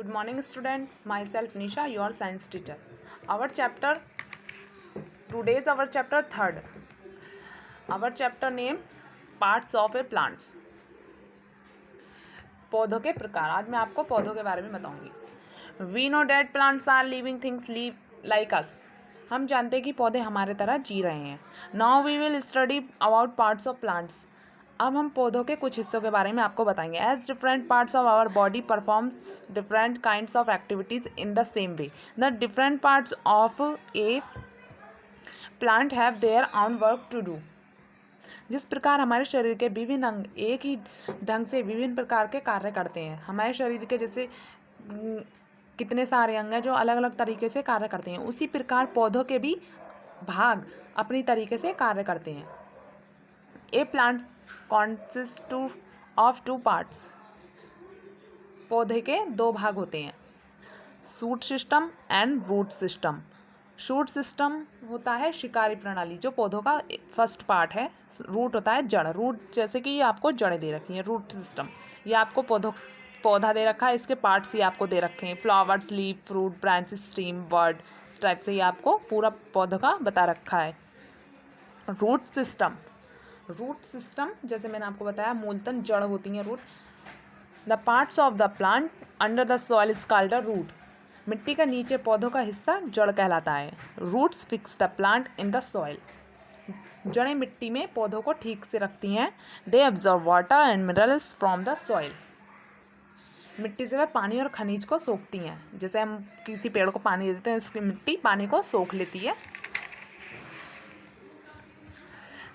Good morning, student. Myself Nisha, your science teacher. Our chapter today is our chapter third. Our chapter name parts of a plants. पौधों के प्रकार. आज मैं आपको पौधों के बारे में बताऊंगी. We know that plants are living things live like us. हम जानते हैं कि पौधे हमारे तरह जी रहे हैं. Now we will study about parts of plants. अब हम पौधों के कुछ हिस्सों के बारे में आपको बताएंगे. As different parts of our body performs different kinds of activities in the same way. The different parts of a plant have their own work to do. जिस प्रकार हमारे शरीर के विभिन्न अंग एक ही ढंग से विभिन्न प्रकार के कार्य करते हैं. हमारे शरीर के जैसे कितने सारे अंग हैं जो अलग अलग तरीके से कार्य करते हैं, उसी प्रकार पौधों के भी भाग अपनी तरीके से कार्य करते हैं. A plant consist of two parts. पौधे के दो भाग होते हैं, shoot system and root system. Shoot system होता है शिकारी प्रणाली जो पौधों का फर्स्ट पार्ट है. रूट होता है जड़. रूट जैसे कि ये आपको जड़ें दे रखी हैं. रूट सिस्टम ये आपको पौधा दे रखा है, इसके पार्ट्स ये आपको दे रखे हैं, flowers, leaf, fruit, branch, steam, bird. इस टाइप से ये आपको पूरा पौधों का बता रखा है. Root system. रूट सिस्टम जैसे मैंने आपको बताया मूलतन जड़ होती हैं root. The parts of the plant under the soil is called the root. मिट्टी का नीचे पौधों का हिस्सा जड़ कहलाता है. Roots fix the plant in the soil. जड़ें मिट्टी में पौधों को ठीक से रखती हैं. They absorb water and minerals from the soil. मिट्टी से वह पानी और खनिज को सोखती हैं. जैसे हम किसी पेड़ को पानी देते हैं, उसकी मिट्टी पानी को सोख लेती है.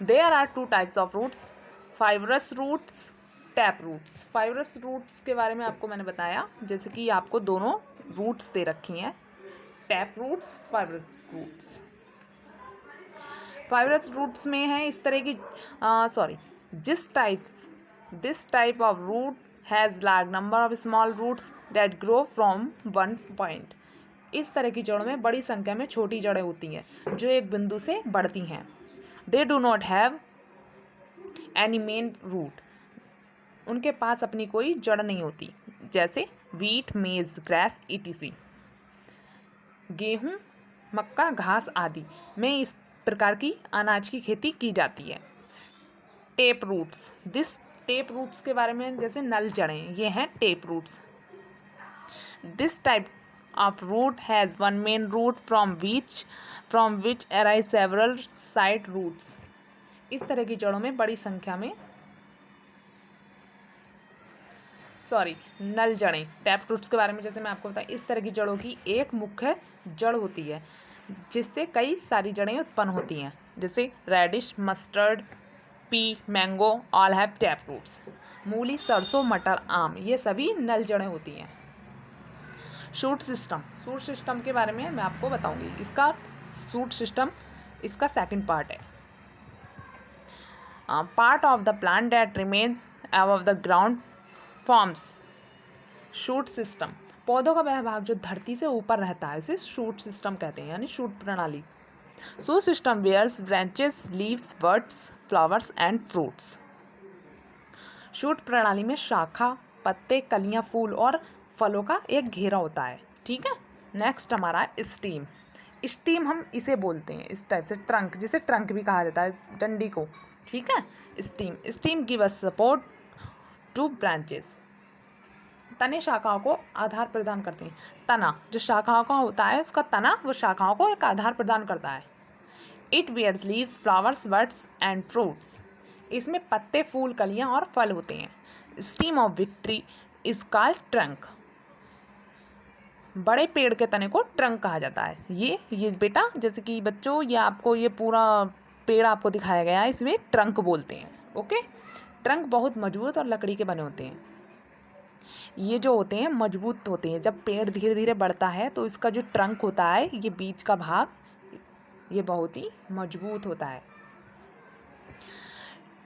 There are two types of roots, fibrous roots, tap roots. Fibrous roots के बारे में आपको मैंने बताया, जैसे कि आपको दोनों roots दे रखी हैं, tap roots, fibrous roots. Fibrous roots में है इस तरह की this type of root has large number of small roots that grow from one point. इस तरह की जड़ों में बड़ी संख्या में छोटी जड़ें होती हैं जो एक बिंदु से बढ़ती हैं. They do not have any main root. उनके पास अपनी कोई जड़ नहीं होती. जैसे wheat, maize, grass, etc. गेहूँ, मक्का, घास आदि में इस प्रकार की अनाज की खेती की जाती है. Tap roots. टेप रूट्स के बारे में जैसे नल जड़ें, ये हैं tap roots. This type of root has one main root from which arise several side roots. इस तरह की जड़ों में बड़ी संख्या में नल जड़ें. टैप रूट्स के बारे में जैसे मैं आपको बताया, इस तरह की जड़ों की एक मुख्य जड़ होती है जिससे कई सारी जड़ें उत्पन्न होती हैं. जैसे radish, mustard, pea, mango all have tap roots. मूली, सरसों, मटर, आम ये सभी नल जड़ें होती हैं. शूट सिस्टम के बारे में मैं आपको बताऊंगी. इसका शूट सिस्टम इसका सेकंड पार्ट है. Part of the plant that remains above the ground forms shoot system. पौधों का वह भाग जो धरती से ऊपर रहता है उसे शूट सिस्टम कहते हैं, यानी शूट प्रणाली. Shoot system bears branches, leaves, birds, flowers and fruits. शूट प्रणाली में शाखा, पत्ते, कलियां, फूल और फलों का एक घेरा होता है. ठीक है. नेक्स्ट हमारा है स्टीम. स्टीम हम इसे बोलते हैं इस टाइप से ट्रंक, जिसे ट्रंक भी कहा जाता है, डंडी को. ठीक है. Steam give us support two branches. तने शाखाओं को आधार प्रदान करते हैं. तना जो शाखाओं का होता है, उसका तना वो शाखाओं को एक आधार प्रदान करता है. It bears leaves, flowers, birds and fruits. इसमें पत्ते, फूल, कलियां और फल होते हैं. Stem of which tree is called trunk. बड़े पेड़ के तने को ट्रंक कहा जाता है. ये बेटा जैसे कि बच्चों ये आपको ये पूरा पेड़ आपको दिखाया गया है, इसमें ट्रंक बोलते हैं. ओके. ट्रंक बहुत मजबूत और लकड़ी के बने होते हैं. ये जो होते हैं मजबूत होते हैं. जब पेड़ धीरे धीरे बढ़ता है तो इसका जो ट्रंक होता है, ये बीच का भाग ये बहुत ही मजबूत होता है.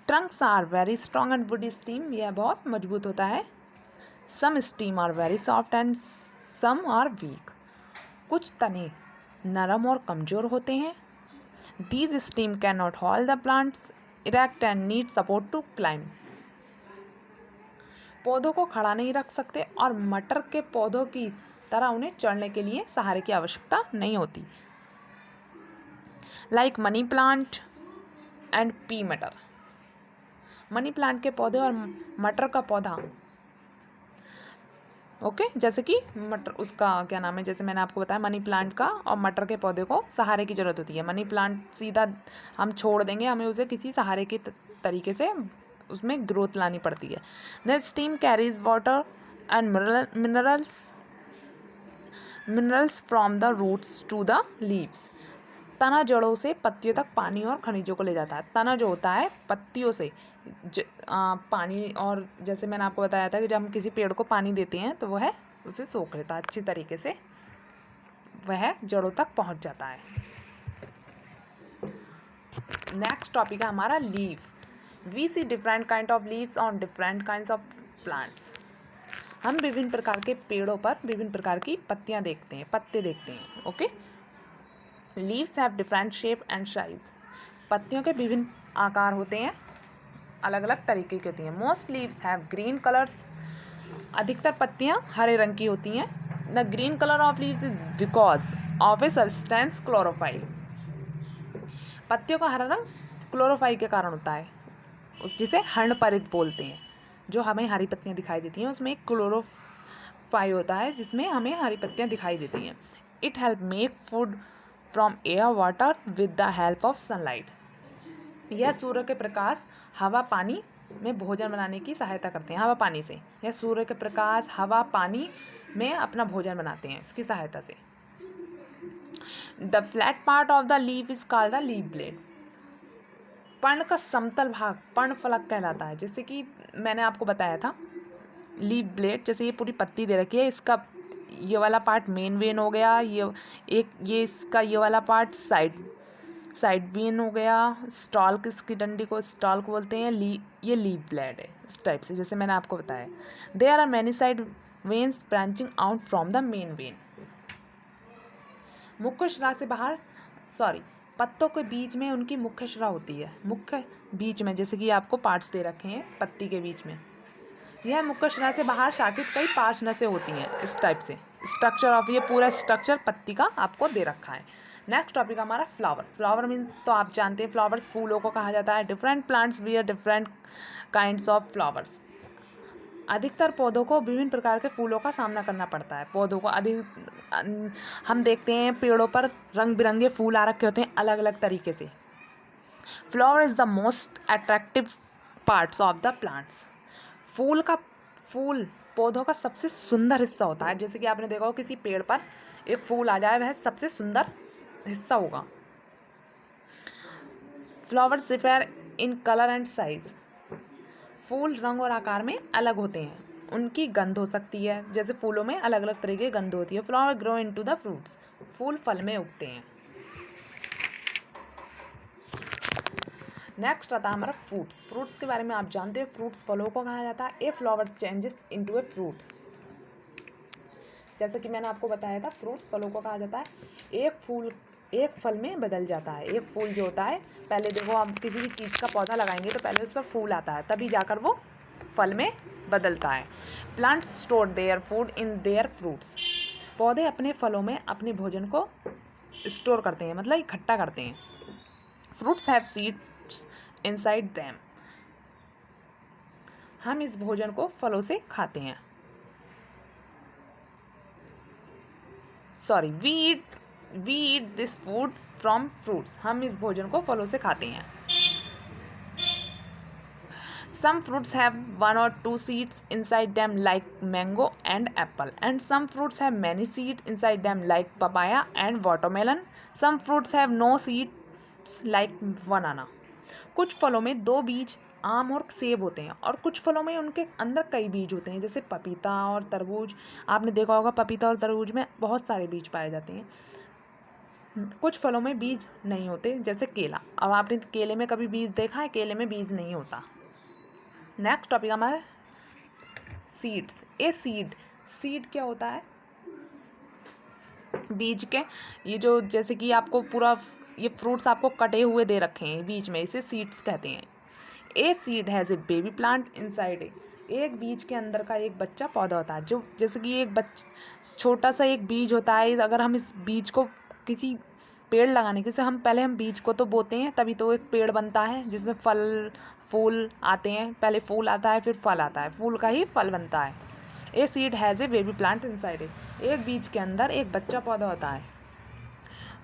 Trunks are very strong and wood stem. यह बहुत मजबूत होता है. Some stem are very soft and some are weak. कुछ तने नरम और कमज़ोर होते हैं. These stem can not hold the plants erect and need support to climb. पौधों को खड़ा नहीं रख सकते और मटर के पौधों की तरह उन्हें चढ़ने के लिए सहारे की आवश्यकता नहीं होती। Like money plant and P मटर। मनी प्लांट के पौधे और मटर का पौधा ओके जैसे कि मटर उसका क्या नाम है, जैसे मैंने आपको बताया मनी प्लांट का और मटर के पौधे को सहारे की ज़रूरत होती है। मनी प्लांट सीधा हम छोड़ देंगे, हमें उसे किसी सहारे के तरीके से उसमें ग्रोथ लानी पड़ती है। The stem carries water and minerals from the roots to the leaves. तना जड़ों से पत्तियों तक पानी और खनिजों को ले जाता है। तना जो होता है पत्तियों से पानी, और जैसे मैंने आपको बताया था कि जब हम किसी पेड़ को पानी देते हैं तो वह उसे सोख लेता है अच्छी तरीके से, वह जड़ों तक पहुंच जाता है। नेक्स्ट टॉपिक है हमारा leave. We see different kind of leaves on different kinds of plants. हम विभिन्न प्रकार के पेड़ों पर विभिन्न प्रकार की पत्तियां देखते हैं, पत्ते देखते हैं। Okay, leaves have different shape and size. पत्तियों के विभिन्न आकार होते हैं, अलग अलग तरीके की होती हैं। Most leaves have green colours. अधिकतर पत्तियां हरे रंग की होती हैं। The green colour of leaves is because of a substance chlorophyll. पत्तियों का हरा रंग क्लोरोफाइल के कारण होता है, जिसे हर्णपरित बोलते हैं। जो हमें हरी पत्तियां दिखाई देती हैं उसमें एक क्लोरोफाइल होता है जिसमें हमें हरी पत्तियां दिखाई देती हैं। It help make food from air water with the help of sunlight. यह सूर्य के प्रकाश हवा पानी में भोजन बनाने की सहायता करते हैं। हवा पानी से, यह सूर्य के प्रकाश हवा पानी में अपना भोजन बनाते हैं इसकी सहायता से। The flat part of the leaf is called the leaf blade. पर्ण का समतल भाग पर्णफलक कहलाता है। जैसे कि मैंने आपको बताया था लीफ ब्लेड, जैसे ये पूरी पत्ती दे रखी है, इसका ये वाला पार्ट मेन वेन हो गया, ये इसका ये वाला पार्ट साइड वेन हो गया। स्टॉल्क, इसकी डंडी को स्टॉल्क बोलते हैं। ये लीफ ब्लेड है इस टाइप से, जैसे मैंने आपको बताया। There are many side veins branching out from the main vein. मुख्य शिरा से बाहर पत्तों के बीच में उनकी मुख्य शिरा होती है। मुख्य बीच में, जैसे कि आपको पार्ट्स दे रखे हैं पत्ती के बीच में, यह मुख्य शिरा से बाहर शाखित कई पार्श्व नसें होती हैं इस टाइप से। स्ट्रक्चर ऑफ ये पूरा स्ट्रक्चर पत्ती का आपको दे रखा है। नेक्स्ट टॉपिक हमारा फ्लावर। फ्लावर मीन्स तो आप जानते हैं फ्लावर्स फूलों को कहा जाता है। Different plants wear different kinds of flowers. अधिकतर पौधों को विभिन्न प्रकार के फूलों का सामना करना पड़ता है। पौधों को हम देखते हैं पेड़ों पर रंग बिरंगे फूल आ रखे होते हैं अलग अलग तरीके से। Flower is the most attractive parts of the plants. फूल पौधों का सबसे सुंदर हिस्सा होता है। जैसे कि आपने देखा हो किसी पेड़ पर एक फूल आ जाए, वह सबसे सुंदर हिस्सा होगा। Flowers differ in colour and size. फूल रंग और आकार में अलग होते हैं। उनकी गंध हो सकती है, जैसे फूलों में अलग अलग तरह की गंध होती है। Flower grow into the fruits. फूल फल में उगते हैं। नेक्स्ट आता है हमारा फ्रूट्स। फ्रूट्स के बारे में आप जानते हैं फ्रूट्स फलों को कहा जाता है। A flower changes into a fruit. जैसे कि मैंने आपको बताया था फ्रूट्स फलों को कहा जाता है। एक फल में बदल जाता है। एक फूल जो होता है, पहले देखो आप किसी भी चीज़ का पौधा लगाएंगे तो पहले उस पर फूल आता है, तभी जाकर वो फल में बदलता है। Plants store their food in their fruits. पौधे अपने फलों में अपने भोजन को स्टोर करते हैं, मतलब इकट्ठा करते हैं। Fruits have seeds inside them. हम इस भोजन को फलों से खाते हैं। We eat this food from fruits. हम इस भोजन को फलों से खाते हैं। Some fruits have 1 or 2 seeds inside them like mango and apple, and some fruits have many seeds inside them like papaya and watermelon. Some fruits have no seeds like banana. कुछ फलों में 2 बीज आम और सेब होते हैं और कुछ फलों में उनके अंदर कई बीज होते हैं, जैसे पपीता और तरबूज। आपने देखा होगा पपीता और तरबूज में बहुत सारे बीज पाए जाते हैं। कुछ फलों में बीज नहीं होते, जैसे केला। अब आपने केले में कभी बीज देखा है? केले में बीज नहीं होता। नेक्स्ट टॉपिक हमारा सीड्स। ए सीड क्या होता है? बीज के ये जो, जैसे कि आपको पूरा ये फ्रूट्स आपको कटे हुए दे रखे हैं बीच में, इसे सीड्स कहते हैं। A seed has a baby plant inside a. एक बीज के अंदर का एक बच्चा पौधा होता है, जो जैसे कि एक छोटा सा एक बीज होता है। अगर हम इस बीज को किसी पेड़ लगाने के, जैसे हम बीज को तो बोते हैं, तभी तो एक पेड़ बनता है जिसमें फल फूल आते हैं। पहले फूल आता है, फिर फल आता है, फूल का ही फल बनता है। A seed has a baby plant inside it. एक बीज के अंदर एक बच्चा पौधा होता है।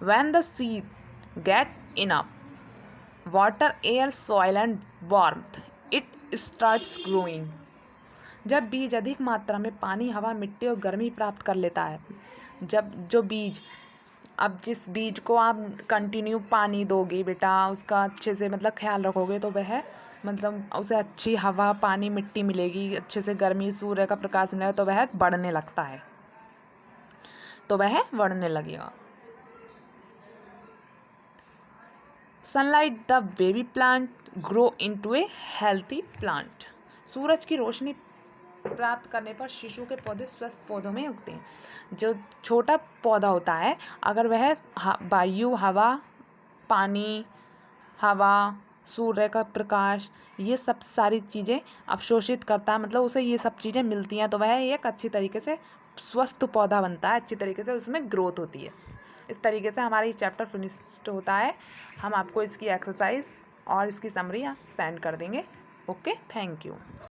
When the seed get enough water, air, soil and warmth, it starts growing. जब बीज अधिक मात्रा में पानी, हवा, मिट्टी और गर्मी प्राप्त कर लेता है, अब जिस बीज को आप कंटिन्यू पानी दोगे बेटा, उसका अच्छे से मतलब ख्याल रखोगे, तो वह मतलब उसे अच्छी हवा, पानी, मिट्टी मिलेगी, अच्छे से गर्मी, सूर्य का प्रकाश मिलेगा, तो वह बढ़ने लगता है, तो वह बढ़ने लगेगा। Sunlight the baby plant grow into a healthy plant. सूरज की रोशनी प्राप्त करने पर शिशु के पौधे स्वस्थ पौधों में उगते हैं। जो छोटा पौधा होता है, अगर वह वायु, हवा, पानी, हवा, सूर्य का प्रकाश, ये सब सारी चीज़ें अवशोषित करता है, मतलब उसे ये सब चीज़ें मिलती हैं, तो वह एक अच्छी तरीके से स्वस्थ पौधा बनता है, अच्छी तरीके से उसमें ग्रोथ होती है। इस तरीके से हमारा ये चैप्टर फिनिश्ड होता है। हम आपको इसकी एक्सरसाइज और इसकी समरी सेंड कर देंगे। Okay, thank you.